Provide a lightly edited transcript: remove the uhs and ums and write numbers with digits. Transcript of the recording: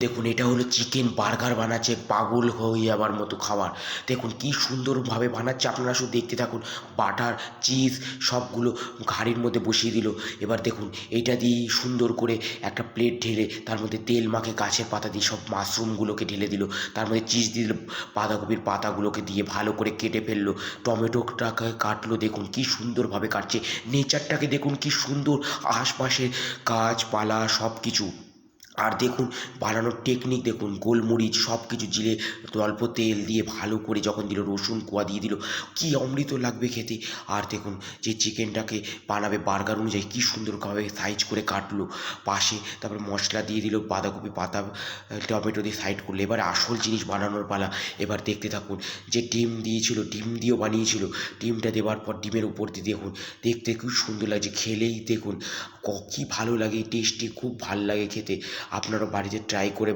দেখুন এটা হলো চিকেন বার্গার বানাচ্ছে পাগল হয়ে যাবার মতো খাবার। দেখুন কি সুন্দরভাবে বানাচ্ছে, আপনারা শুধু দেখতে থাকুন। বাটার চিজ সবগুলো হাঁড়ির মধ্যে বসিয়ে দিল। এবার দেখুন এইটা দিয়েই সুন্দর করে একটা প্লেট ঢেলে তার মধ্যে তেল মাখে গাছের পাতা দিয়ে সব মাশরুমগুলোকে ঢেলে দিল, তার মধ্যে চিজ দিয়ে দিল, বাঁধাকপির পাতাগুলোকে দিয়ে ভালো করে কেটে ফেললো, টমেটোটাকে কাটলো, দেখুন কি সুন্দরভাবে কাটছে। নেচারটাকে দেখুন কি সুন্দর, আশপাশে গাছপালা সব কিছু। আর দেখুন বানানোর টেকনিক দেখুন, গোলমরিচ সব কিছু জিরে অল্প তেল দিয়ে ভালো করে যখন দিল, রসুন কোয়া দিয়ে দিল, কি অমৃত লাগবে খেতে। আর দেখুন যে চিকেনটাকে বানাবে বার্গার অনুযায়ী কী সুন্দরভাবে সাইজ করে কাটলো, পাশে তারপরে মশলা দিয়ে দিল, বাঁধাকপি পাতা টমেটো দিয়ে সাইড করলো। এবার আসল জিনিস বানানোর পালা। এবার দেখতে থাকুন, যে ডিম দিয়েছিল, ডিম দিয়েও বানিয়েছিল, ডিমটা দেওয়ার পর ডিমের উপর দিয়ে দেখুন, দেখতে খুব সুন্দর লাগছে, খেলেই দেখুন কী ভালো লাগে, টেস্টি খুব ভাল লাগে খেতে। আপনারা বাড়িতে ট্রাই করে